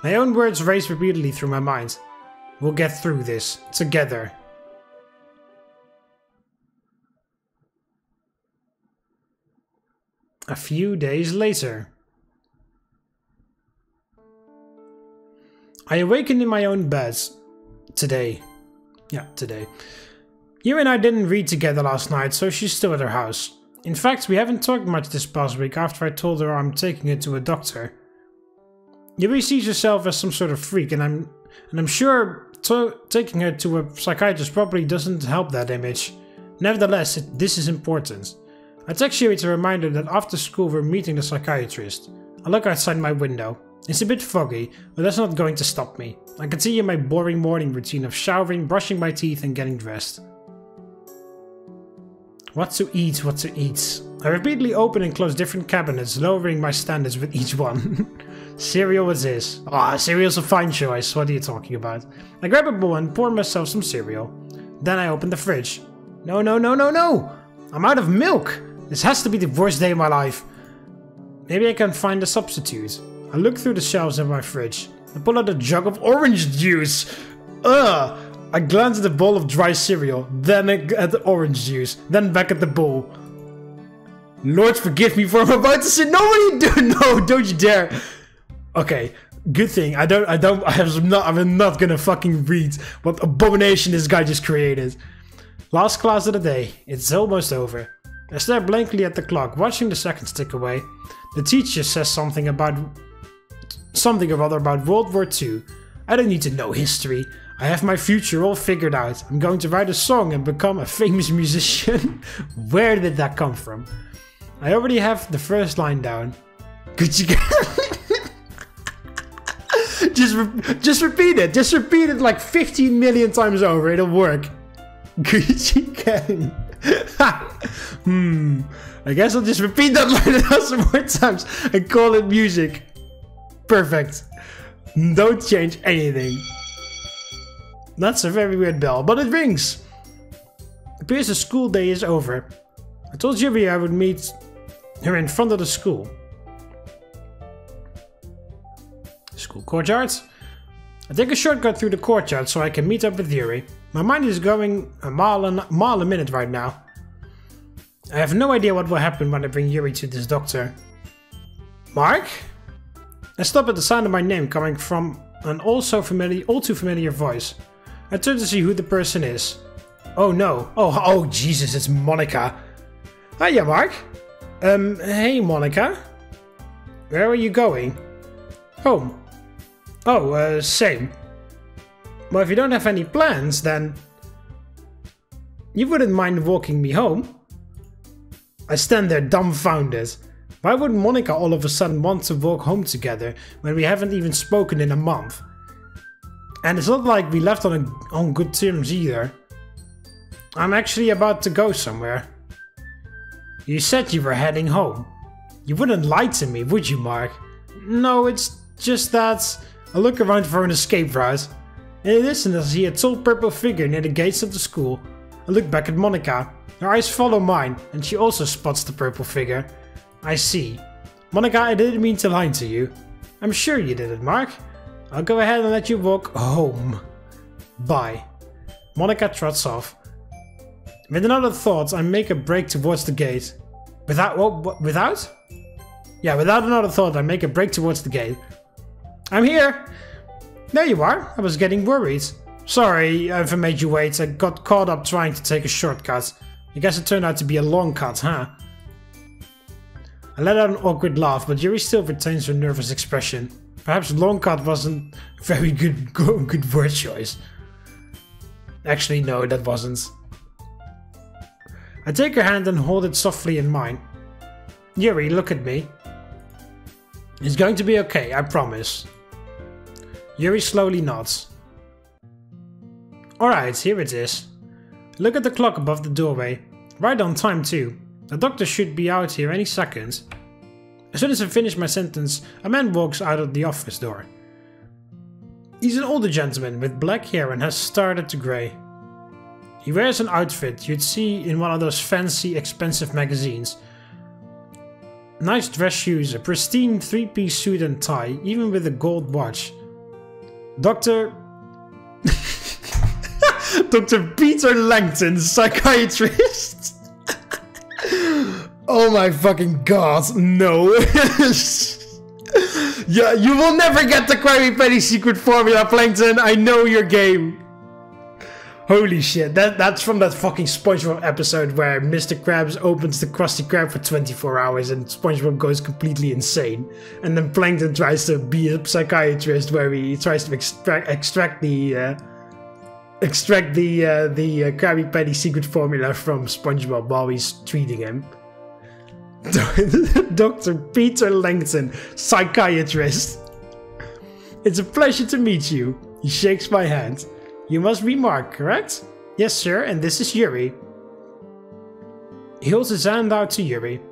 My own words race repeatedly through my mind. We'll get through this, together. A few days later. I awakened in my own bed. Today. Yeah, today. You and I didn't read together last night, so she's still at her house. In fact, we haven't talked much this past week after I told her I'm taking her to a doctor. Yuri sees herself as some sort of freak, and I'm sure taking her to a psychiatrist probably doesn't help that image. Nevertheless, this is important. I text Yuri to remind her that after school we're meeting the psychiatrist. I look outside my window. It's a bit foggy, but that's not going to stop me. I continue my boring morning routine of showering, brushing my teeth and getting dressed. What to eat, what to eat. I repeatedly open and close different cabinets, lowering my standards with each one. Cereal is this. Ah, cereal's a fine choice. What are you talking about? I grab a bowl and pour myself some cereal. Then I open the fridge. No, no, no, no, no! I'm out of milk! This has to be the worst day of my life. Maybe I can find a substitute. I look through the shelves in my fridge. I pull out a jug of orange juice. Ugh! I glance at the bowl of dry cereal, then at the orange juice, then back at the bowl. Lord forgive me for what I'm about to say. No, what are you doing? No, don't you dare. Okay, good thing. I'm not gonna fucking read what abomination this guy just created. Last class of the day. It's almost over. I stare blankly at the clock, watching the seconds tick away. The teacher says something or other about World War II. I don't need to know history. I have my future all figured out. I'm going to write a song and become a famous musician. Where did that come from? I already have the first line down. Could you just repeat it. Just repeat it like 15 million times over. It'll work. Gucci Gang. I guess I'll just repeat that line some more times and call it music. Perfect. Don't change anything. That's a very weird bell, but it rings. It appears the school day is over. I told Yuri I would meet her in front of the school. School courtyard. I take a shortcut through the courtyard so I can meet up with Yuri. My mind is going a mile a minute right now. I have no idea what will happen when I bring Yuri to this doctor. Mark? I stop at the sound of my name coming from an all too familiar voice. I turn to see who the person is. Oh no. Oh Jesus, it's Monica. Hiya, Mark. Hey Monica. Where are you going? Home. Oh, same. Well, if you don't have any plans, then you wouldn't mind walking me home? I stand there dumbfounded. Why would Monica all of a sudden want to walk home together when we haven't even spoken in a month? And it's not like we left on good terms either. I'm actually about to go somewhere. You said you were heading home. You wouldn't lie to me, would you, Mark? No, it's just that I look around for an escape route. In the distance, I see a tall purple figure near the gates of the school. I look back at Monica. Her eyes follow mine, and she also spots the purple figure. I see. Monica, I didn't mean to lie to you. I'm sure you didn't, Mark. I'll go ahead and let you walk home. Bye. Monica trots off. With another thought, I make a break towards the gate. Without another thought, I make a break towards the gate. I'm here! There you are. I was getting worried. Sorry if I made you wait. I got caught up trying to take a shortcut. I guess it turned out to be a long cut, huh? I let out an awkward laugh, but Yuri still retains her nervous expression. Perhaps long cut wasn't a very good word choice. Actually, no, that wasn't. I take her hand and hold it softly in mine. Yuri, look at me. It's going to be okay, I promise. Yuri slowly nods. Alright, here it is. Look at the clock above the doorway. Right on time too. The doctor should be out here any second. As soon as I finish my sentence, a man walks out of the office door. He's an older gentleman with black hair and has started to grey. He wears an outfit you'd see in one of those fancy, expensive magazines. Nice dress shoes, a pristine three-piece suit and tie, even with a gold watch. Dr. Dr. Peter Langton, psychiatrist. Oh my fucking god, no. Yeah, you will never get the Krabby Patty secret formula, Plankton. I know your game. Holy shit, that's from that fucking SpongeBob episode where Mr. Krabs opens the Krusty Krab for 24 hours and SpongeBob goes completely insane. And then Plankton tries to be a psychiatrist where he tries to extract the Krabby Patty secret formula from SpongeBob while he's treating him. Dr. Peter Langton, psychiatrist. It's a pleasure to meet you. He shakes my hand. You must be Mark, correct? Yes, sir, and this is Yuri. He holds his hand out to Yuri.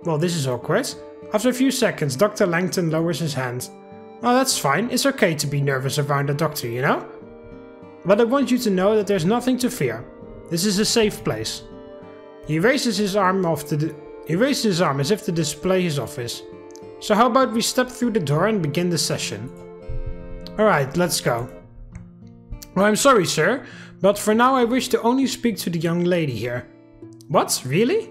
Well, this is awkward. After a few seconds, Dr. Langton lowers his hand. Oh, that's fine. It's okay to be nervous around a doctor, you know? But I want you to know that there's nothing to fear. This is a safe place. He raises his arm as if to display his office. So how about we step through the door and begin the session? Alright, let's go. Well, I'm sorry, sir, but for now I wish to only speak to the young lady here. What? Really?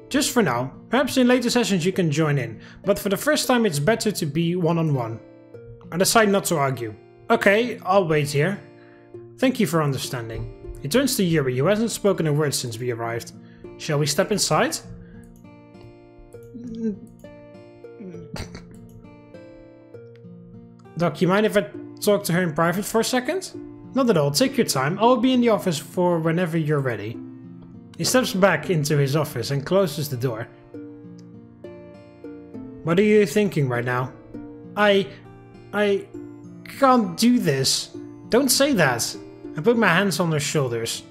Just for now. Perhaps in later sessions you can join in, but for the first time it's better to be one-on-one. I decide not to argue. Okay, I'll wait here. Thank you for understanding. He turns to Yuri, who hasn't spoken a word since we arrived. Shall we step inside? Doc, you mind if I talk to her in private for a second? Not at all, take your time. I'll be in the office for whenever you're ready. He steps back into his office and closes the door. What are you thinking right now? I can't do this. Don't say that. I put my hands on her shoulders.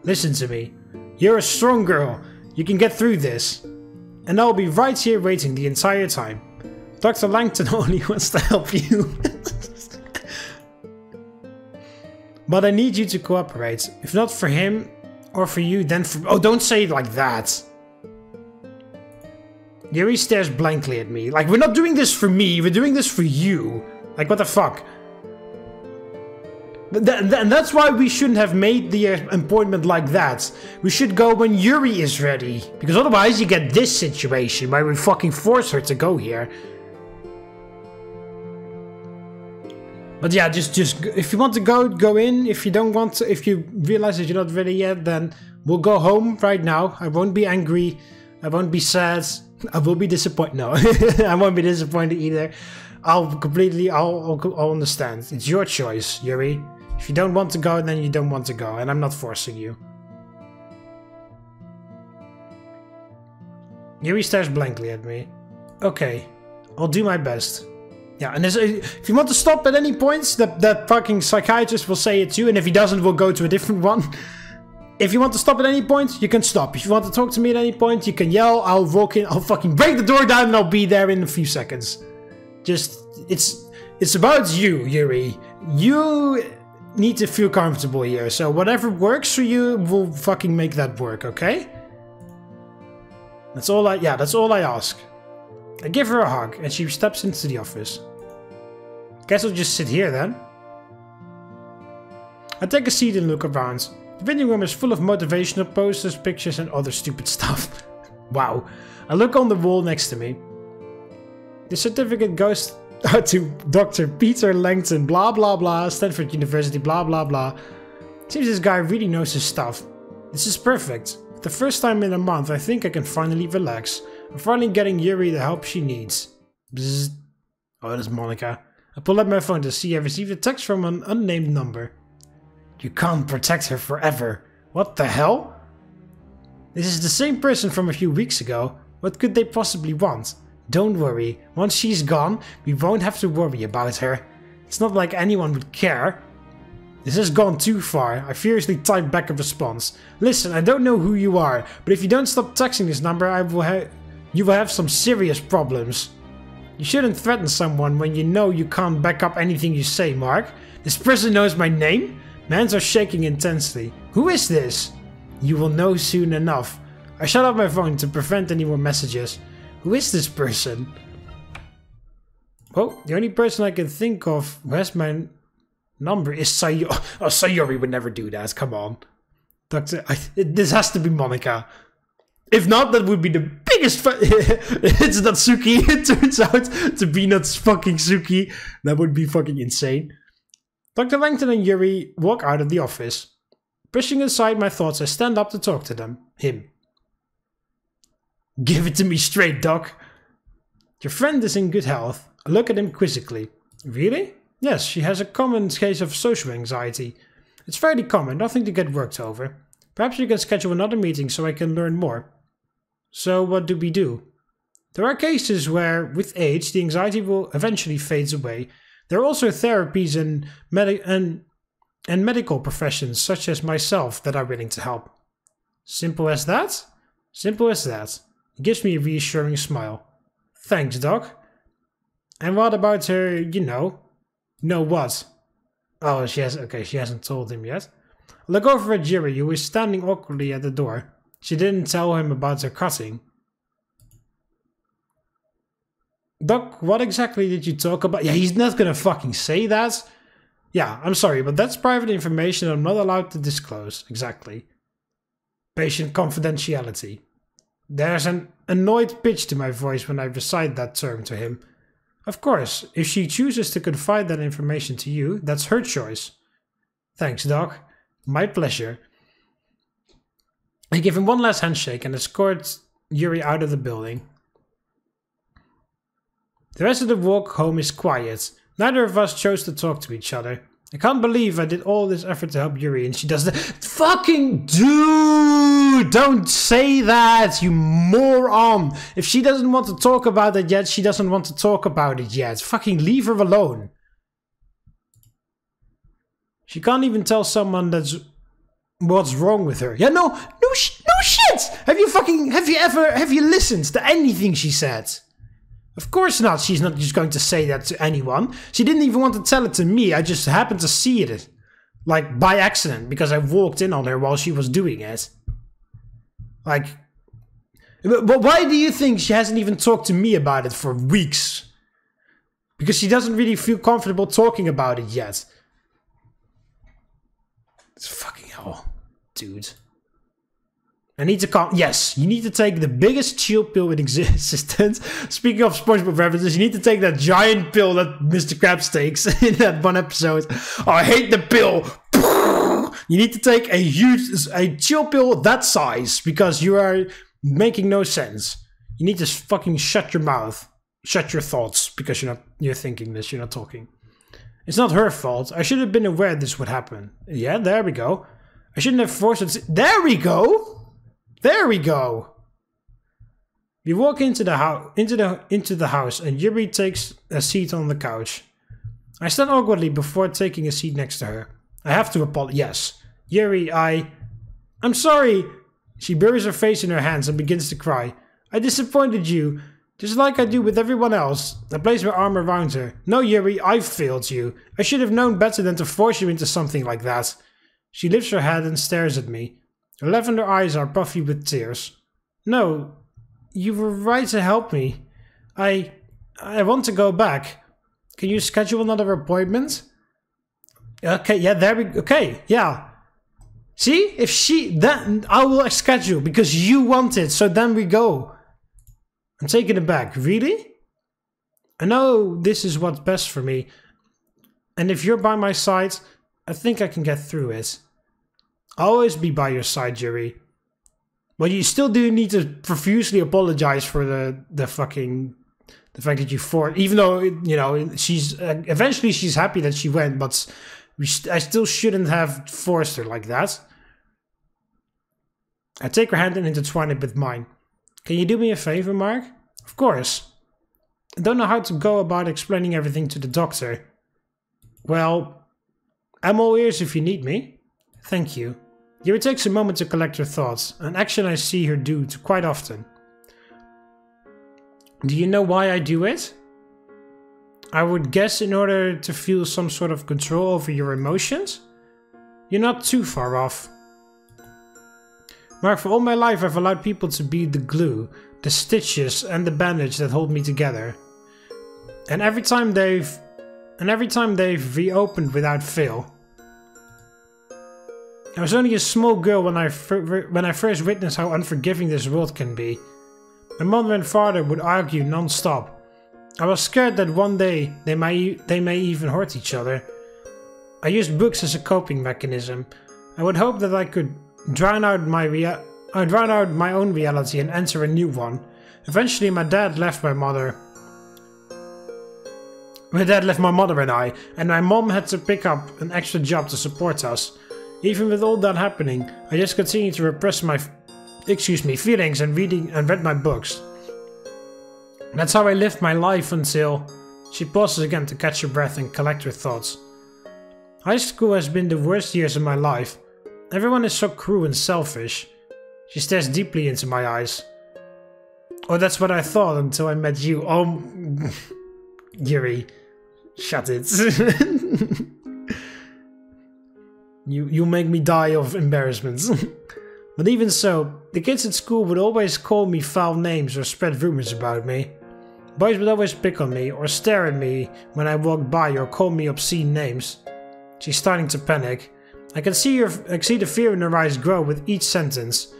Listen to me. You're a strong girl. You can get through this. And I'll be right here waiting the entire time. Dr. Langton only wants to help you. But I need you to cooperate. If not for him or for you, then for— Oh, don't say it like that. Yuri stares blankly at me. Like, we're not doing this for me, we're doing this for you. Like, what the fuck? And that's why we shouldn't have made the appointment like that. We should go when Yuri is ready. Because otherwise you get this situation where we fucking force her to go here. But yeah, just if you want to go in. If you don't want to, if you realize that you're not ready yet, then we'll go home right now. I won't be angry. I won't be sad. I will be disappointed. No, I won't be disappointed either. I'll understand. It's your choice, Yuri. If you don't want to go, then you don't want to go, and I'm not forcing you. Yuri stares blankly at me. Okay, I'll do my best. Yeah, and if you want to stop at any points, that fucking psychiatrist will say it to you, and if he doesn't, we'll go to a different one. If you want to stop at any point, you can stop. If you want to talk to me at any point, you can yell, I'll walk in, I'll fucking break the door down, and I'll be there in a few seconds. Just, it's about you, Yuri. You need to feel comfortable here, so whatever works for you, we'll fucking make that work, okay? That's all I ask. I give her a hug, and she steps into the office. Guess I'll just sit here then. I take a seat and look around. The meeting room is full of motivational posters, pictures, and other stupid stuff. Wow. I look on the wall next to me. The certificate goes to Dr. Peter Langton, blah blah blah, Stanford University, blah blah blah. Seems this guy really knows his stuff. This is perfect. For the first time in a month, I think I can finally relax. I'm finally getting Yuri the help she needs. Bzzz. Oh, that's Monica. I pull up my phone to see I received a text from an unnamed number. You can't protect her forever. What the hell? This is the same person from a few weeks ago. What could they possibly want? Don't worry. Once she's gone, we won't have to worry about her. It's not like anyone would care. This has gone too far. I furiously type back a response. Listen, I don't know who you are, but if you don't stop texting this number, you will have some serious problems. You shouldn't threaten someone when you know you can't back up anything you say, Mark. This person knows my name? My hands are shaking intensely. Who is this? You will know soon enough. I shut off my phone to prevent any more messages. Who is this person? Well, the only person I can think of who has my Number is Sayori. Oh, Sayori would never do that. Come on. Doctor, this has to be Monica. If not, that would be the biggest it's not Suki. It turns out to be not fucking Suki. That would be fucking insane. Dr. Langton and Yuri walk out of the office. Pushing aside my thoughts, I stand up to talk to him. Give it to me straight, Doc. Your friend is in good health. I look at him quizzically. Really? Yes, she has a common case of social anxiety. It's fairly common, nothing to get worked over. Perhaps we can schedule another meeting so I can learn more. So what do we do? There are cases where, with age, the anxiety will eventually fade away. There are also therapies and medical professions, such as myself, that are willing to help. Simple as that? Simple as that. It gives me a reassuring smile. Thanks, Doc. And what about her, you know? Know what? Oh, she hasn't told him yet. I look over at Yuri, who is standing awkwardly at the door. She didn't tell him about her cutting. Doc, what exactly did you talk about? Yeah, he's not gonna fucking say that. Yeah, I'm sorry, but that's private information I'm not allowed to disclose. Exactly. Patient confidentiality. There's an annoyed pitch to my voice when I recite that term to him. Of course, if she chooses to confide that information to you, that's her choice. Thanks, Doc. My pleasure. I give him one last handshake and escort Yuri out of the building. The rest of the walk home is quiet. Neither of us chose to talk to each other. I can't believe I did all this effort to help Yuri and she does the fucking dude! Don't say that, you moron! If she doesn't want to talk about it yet, she doesn't want to talk about it yet. Fucking leave her alone. She can't even tell someone that's what's wrong with her. Yeah, no shit! Have you listened to anything she said? Of course not, she's not just going to say that to anyone. She didn't even want to tell it to me, I just happened to see it. Like, by accident, because I walked in on her while she was doing it. Like, but why do you think she hasn't even talked to me about it for weeks? Because she doesn't really feel comfortable talking about it yet. It's fucking hell, dude. I need to calm. Yes, you need to take the biggest chill pill in existence. Speaking of SpongeBob references, you need to take that giant pill that Mr. Krabs takes in that one episode. Oh, I hate the pill. You need to take a chill pill that size because you are making no sense. You need to fucking shut your mouth, shut your thoughts because you're thinking this. You're not talking. It's not her fault. I should have been aware this would happen. Yeah, there we go. I shouldn't have forced it. There we go. There we go. We walk into the house and Yuri takes a seat on the couch. I stand awkwardly before taking a seat next to her. I have to apologize. Yes. Yuri, I'm sorry. She buries her face in her hands and begins to cry. I disappointed you, just like I do with everyone else. I place my arm around her. No, Yuri, I failed you. I should have known better than to force you into something like that. She lifts her head and stares at me. Her lavender eyes are puffy with tears. No, you were right to help me. I want to go back. Can you schedule another appointment? Okay, yeah, there we go. Okay, yeah. See, then I will schedule because you want it, so then we go. I'm taken aback. Really? I know this is what's best for me. And if you're by my side, I think I can get through it. I'll always be by your side, Yuri. But you still do need to profusely apologize for the fact that you forced. Even though, you know, she's eventually she's happy that she went, but I still shouldn't have forced her like that. I take her hand and intertwine it with mine. Can you do me a favor, Mark? Of course. I don't know how to go about explaining everything to the doctor. Well, I'm all ears if you need me. Thank you. Yuri takes a moment to collect her thoughts, an action I see her do quite often. Do you know why I do it? I would guess in order to feel some sort of control over your emotions? You're not too far off. Mark, for all my life I've allowed people to be the glue, the stitches and the bandage that hold me together. And every time they've and every time they've reopened without fail. I was only a small girl when I first witnessed how unforgiving this world can be. My mother and father would argue non-stop. I was scared that one day they may even hurt each other. I used books as a coping mechanism. I would hope that I could drown out my own reality and enter a new one. Eventually my dad left my mother. My dad left my mother and my mom had to pick up an extra job to support us. Even with all that happening, I just continued to repress my feelings and read my books. That's how I lived my life until... She pauses again to catch her breath and collect her thoughts. High school has been the worst years of my life. Everyone is so cruel and selfish. She stares deeply into my eyes. Oh, that's what I thought until I met you. Oh, Yuri, shut it. You make me die of embarrassment. But even so, the kids at school would always call me foul names or spread rumors about me. Boys would always pick on me or stare at me when I walked by or call me obscene names. She's starting to panic. I can see the fear in her eyes grow with each sentence.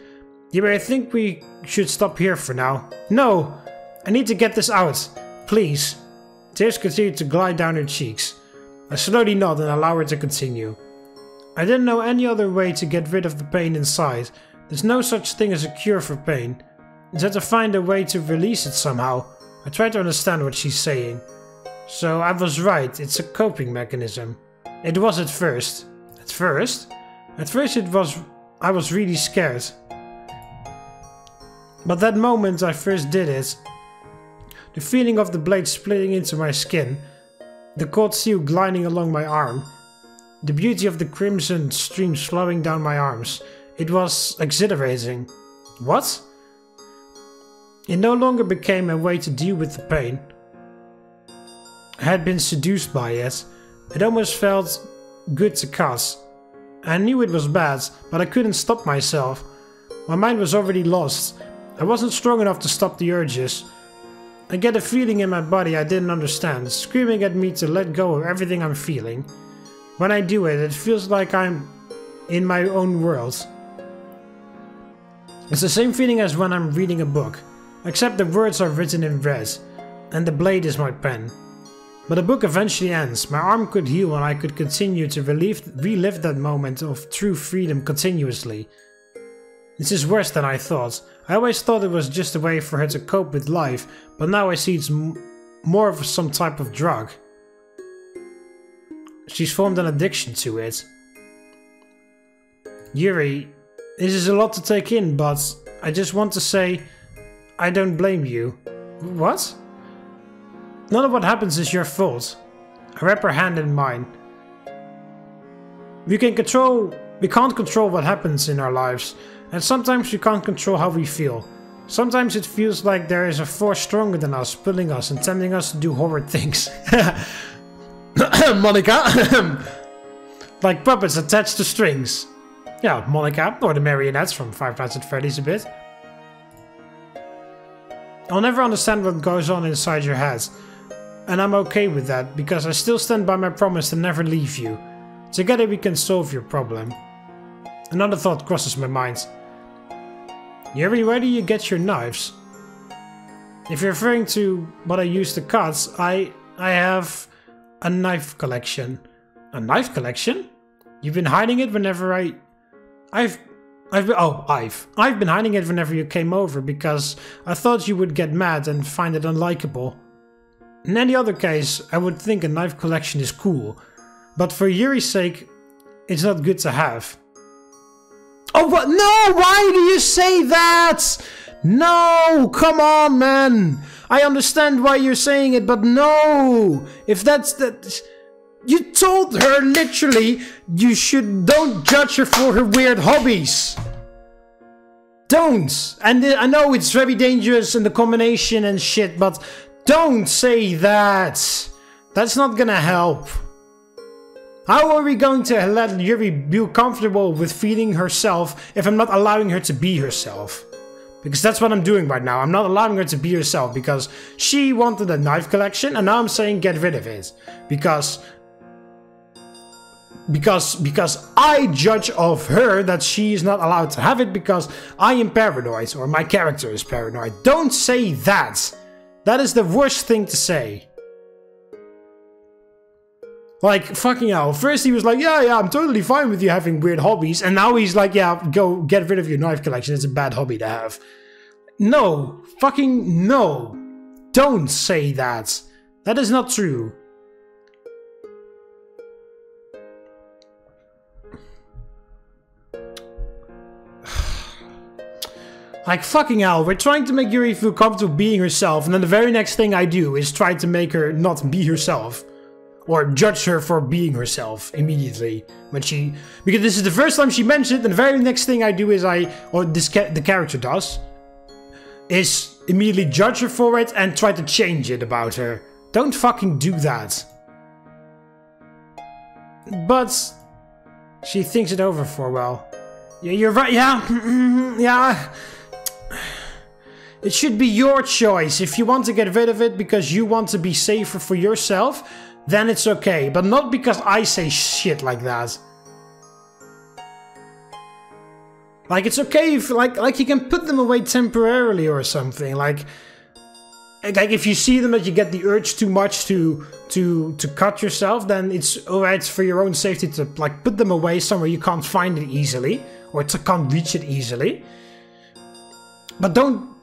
Yuri, I think we should stop here for now. No! I need to get this out. Please. Tears continue to glide down her cheeks. I slowly nod and allow her to continue. I didn't know any other way to get rid of the pain inside. There's no such thing as a cure for pain. I had to find a way to release it somehow. I try to understand what she's saying. So I was right, it's a coping mechanism. It was at first. At first I was really scared. But that moment I first did it, the feeling of the blade splitting into my skin, the cold steel gliding along my arm, the beauty of the crimson stream flowing down my arms, it was exhilarating. What? It no longer became a way to deal with the pain. I had been seduced by it. It almost felt good to cuss. I knew it was bad, but I couldn't stop myself. My mind was already lost. I wasn't strong enough to stop the urges. I get a feeling in my body I didn't understand, screaming at me to let go of everything I'm feeling. When I do it, it feels like I'm in my own world. It's the same feeling as when I'm reading a book, except the words are written in red, and the blade is my pen. But the book eventually ends, my arm could heal and I could continue to relive that moment of true freedom continuously. This is worse than I thought. I always thought it was just a way for her to cope with life, but now I see it's more of some type of drug. She's formed an addiction to it. Yuri, this is a lot to take in, but I just want to say, I don't blame you. What? None of what happens is your fault. I wrap her hand in mine. We can't control what happens in our lives, and sometimes we can't control how we feel. Sometimes it feels like there is a force stronger than us, pulling us and tempting us to do horrid things. Monica! Like puppets attached to strings. Yeah, Monica, or the marionettes from Five Nights at Freddy's a bit. I'll never understand what goes on inside your head. And I'm okay with that, because I still stand by my promise to never leave you. Together we can solve your problem. Another thought crosses my mind. Yuri, where do you get your knives? If you're referring to what I use to cut, I have a knife collection. A knife collection? You've been hiding it whenever I've been hiding it whenever you came over because I thought you would get mad and find it unlikable. In any other case, I would think a knife collection is cool, but for Yuri's sake, it's not good to have. Oh, what? No! Why do you say that? No! Come on, man! I understand why you're saying it, but no! If that's that... You told her, literally, don't judge her for her weird hobbies. Don't! And I know it's very dangerous in the combination and shit, but don't say that! That's not gonna help. How are we going to let Yuri be comfortable with feeling herself if I'm not allowing her to be herself? Because that's what I'm doing right now. I'm not allowing her to be herself because she wanted a knife collection and now I'm saying get rid of it. Because I judge of her that she is not allowed to have it because I am paranoid or my character is paranoid. Don't say that. That is the worst thing to say. Like, fucking hell. First he was like, yeah, I'm totally fine with you having weird hobbies. And now he's like, yeah, go get rid of your knife collection. It's a bad hobby to have. No. Fucking no. Don't say that. That is not true. Like, fucking hell, we're trying to make Yuri feel comfortable being herself, and then the very next thing I do is try to make her not be herself. Or judge her for being herself immediately. Because this is the first time she mentioned it, and the very next thing I do is the character does, is immediately judge her for it and try to change it about her. Don't fucking do that. But she thinks it over for a while. Yeah, you're right, yeah, yeah. It should be your choice. If you want to get rid of it because you want to be safer for yourself, then it's okay. But not because I say shit like that. Like, it's okay if, like you can put them away temporarily or something. Like if you see them that you get the urge too much to cut yourself, then it's alright for your own safety to, like, put them away somewhere you can't find it easily. Or can't reach it easily. But don't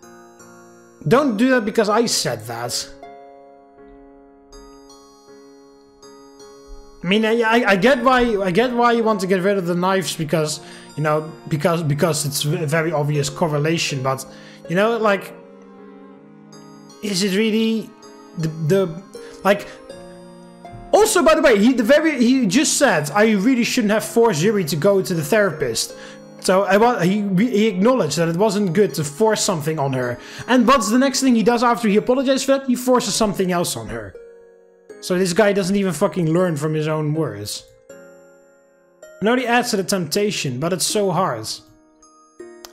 do that because I said that. I mean, I get why you want to get rid of the knives because, you know, because it's a very obvious correlation. But, you know, like, is it really like? Also, by the way, he just said I really shouldn't have forced Yuri to go to the therapist. So he acknowledged that it wasn't good to force something on her. And what's the next thing he does after he apologizes for that? He forces something else on her. So this guy doesn't even fucking learn from his own words. I know he adds to the temptation, but it's so hard.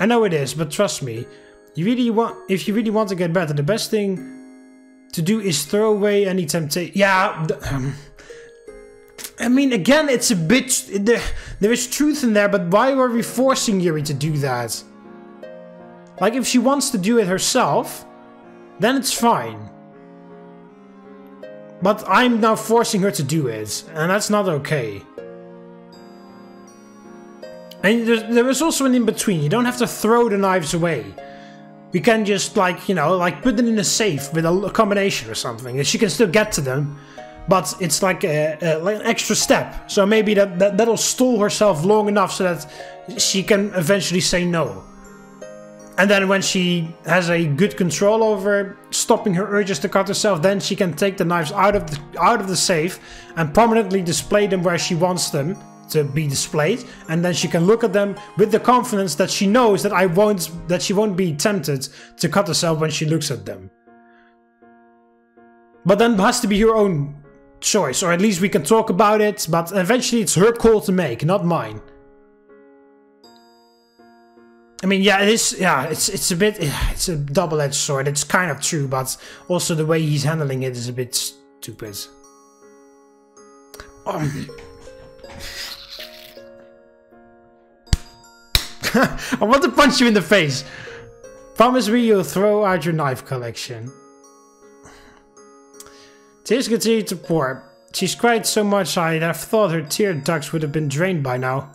I know it is, but trust me, if you really want to get better, the best thing to do is throw away any temptation. Yeah, I mean, again, it's a bit... There is truth in there, but why are we forcing Yuri to do that? Like, if she wants to do it herself, then it's fine. But I'm now forcing her to do it, and that's not okay. And there is also an in-between. You don't have to throw the knives away. You can just, like, you know, like, put them in a safe with a combination or something, and she can still get to them. But it's like an extra step. So maybe that'll stall herself long enough so that she can eventually say no. And then when she has a good control over stopping her urges to cut herself, then she can take the knives out of the safe and permanently display them where she wants them to be displayed. And then she can look at them with the confidence that she knows that she won't be tempted to cut herself when she looks at them. But then it has to be her own choice, or at least we can talk about it, but eventually it's her call to make, not mine. I mean, yeah, it is, yeah, it's a double-edged sword. It's kind of true, but also the way he's handling it is a bit stupid. I want to punch you in the face. Promise me you'll throw out your knife collection. Tears continue to pour. She's cried so much I'd have thought her tear ducts would have been drained by now.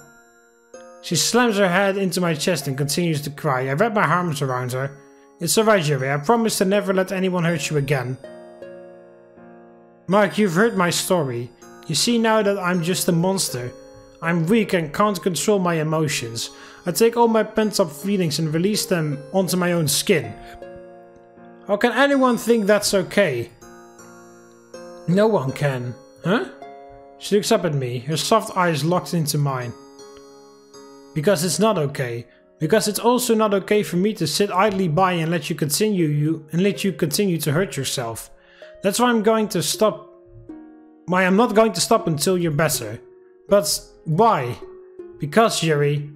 She slams her head into my chest and continues to cry. I wrap my arms around her. It's alright, Yuri. I promise to never let anyone hurt you again. Mark, you've heard my story. You see now that I'm just a monster. I'm weak and can't control my emotions. I take all my pent-up feelings and release them onto my own skin. How can anyone think that's okay? No one can. Huh? She looks up at me, her soft eyes locked into mine. Because it's not okay. Because it's also not okay for me to sit idly by and let you continue to hurt yourself. That's why I'm going to stop. Why I'm not going to stop until you're better. But why? Because, Yuri,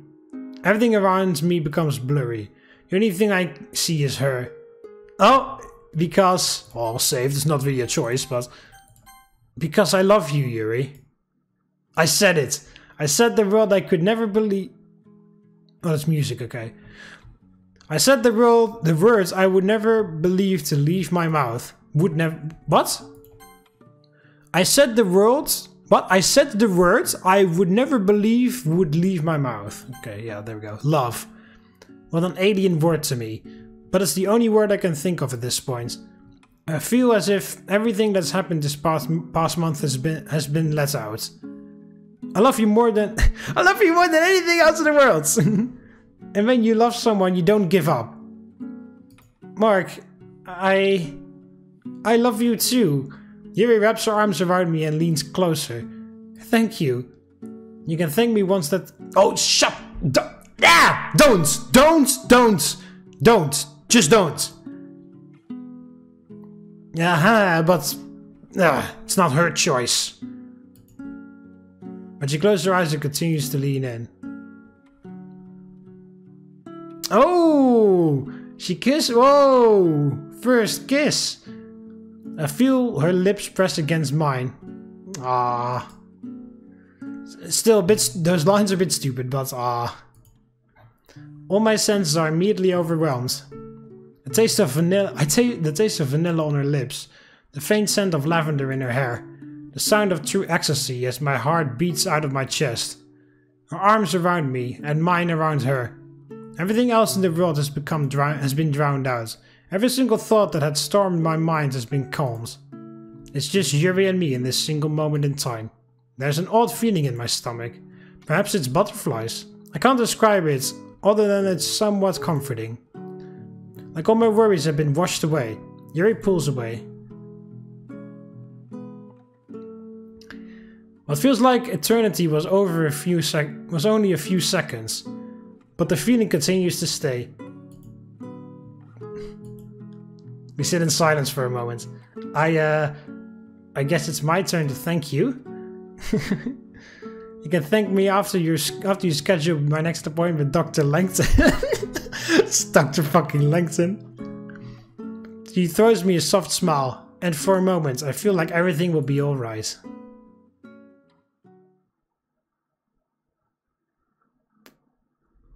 everything around me becomes blurry. The only thing I see is her. Oh, because... well, saved. It's not really a choice, but... because I love you, Yuri. I said it. I said the word I could never believe... oh, that's music, okay. I said the words I would never believe to leave my mouth. Would never... what? I said the words... what? I said the words I would never believe would leave my mouth. Okay, yeah, there we go. Love. What an alien word to me. But it's the only word I can think of at this point. I feel as if everything that's happened this past month has been let out. I love you more than... I love you more than anything else in the world! And when you love someone, you don't give up. Mark, I love you too. Yuri wraps her arms around me and leans closer. Thank you. You can thank me once that... oh, shut... don't! Just don't. Yeah, but... it's not her choice. But she closes her eyes and continues to lean in. Oh! She kissed... whoa! First kiss. I feel her lips press against mine. Ah. Still a bit... those lines are a bit stupid, but ah. All my senses are immediately overwhelmed. The taste of vanilla... the taste of vanilla on her lips. The faint scent of lavender in her hair. The sound of true ecstasy as my heart beats out of my chest. Her arms around me, and mine around her. Everything else in the world has been drowned out. Every single thought that had stormed my mind has been calmed. It's just Yuri and me in this single moment in time. There's an odd feeling in my stomach. Perhaps it's butterflies. I can't describe it, other than it's somewhat comforting. Like all my worries have been washed away. Yuri pulls away. What feels like eternity was only a few seconds. But the feeling continues to stay. We sit in silence for a moment. I guess it's my turn to thank you. You can thank me after you schedule my next appointment with Dr. Langton. It's Dr. fucking Langton. She throws me a soft smile, and for a moment I feel like everything will be alright.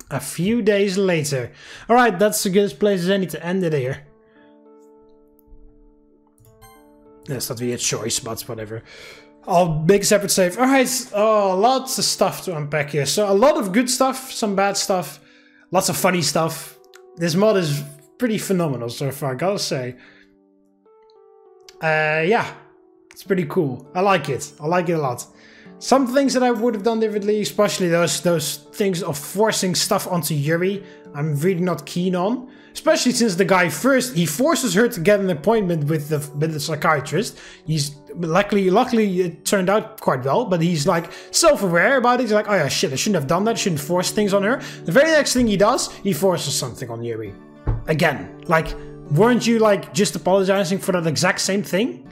A few days later. Alright, that's a good place as any to end it here. That's not really a choice, but whatever. I'll make a separate save. Alright, lots of stuff to unpack here. So a lot of good stuff, some bad stuff, lots of funny stuff. This mod is pretty phenomenal so far, I gotta say. Yeah, it's pretty cool. I like it. I like it a lot. Some things that I would have done differently, especially those things of forcing stuff onto Yuri, I'm really not keen on. Especially since the guy he forces her to get an appointment with the psychiatrist. He's luckily it turned out quite well, but he's like self-aware about it. He's like, oh yeah, shit, I shouldn't have done that. I shouldn't force things on her. The very next thing he does, he forces something on Yuri. Again, like, weren't you like just apologizing for that exact same thing?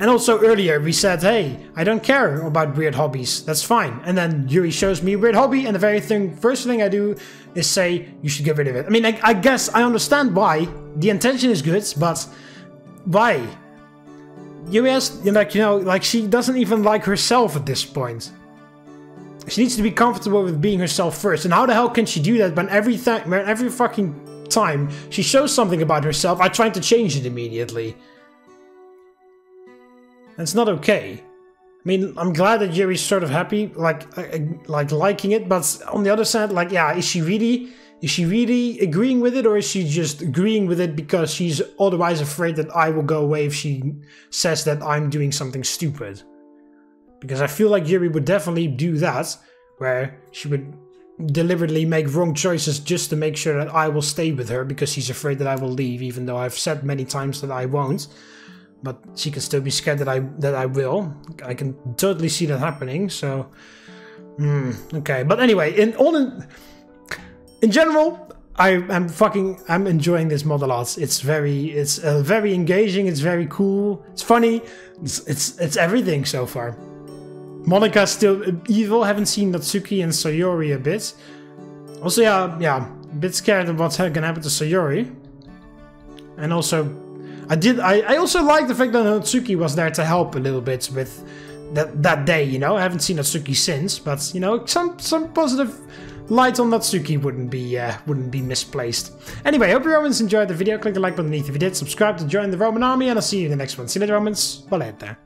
And also earlier we said, hey, I don't care about weird hobbies, that's fine. And then Yuri shows me a weird hobby and the first thing I do is say, you should get rid of it. I mean, I guess I understand why. The intention is good, but why? Yuri has, like she doesn't even like herself at this point. She needs to be comfortable with being herself first. And how the hell can she do that when every fucking time she shows something about herself, I try to change it immediately? That's not okay. I mean, I'm glad that Yuri's sort of happy, like liking it, but on the other side, like, yeah, is she really agreeing with it, or is she just agreeing with it because she's otherwise afraid that I will go away if she says that I'm doing something stupid? Because I feel like Yuri would definitely do that, where she would deliberately make wrong choices just to make sure that I will stay with her because she's afraid that I will leave, even though I've said many times that I won't. But she can still be scared that I will. I can totally see that happening. So, okay. But anyway, in general, I'm enjoying this mod a lot. It's very engaging. It's very cool. It's funny. It's everything so far. Monika's still evil. Haven't seen Natsuki and Sayori a bit. Also, yeah, a bit scared of what's gonna happen to Sayori. And also, I also like the fact that Natsuki was there to help a little bit with that day, you know? I haven't seen Natsuki since, but, you know, some positive light on Natsuki wouldn't be misplaced. Anyway, hope you Romans enjoyed the video. Click the like button beneath if you did. Subscribe to join the Roman army, and I'll see you in the next one. See you later, Romans. Volete.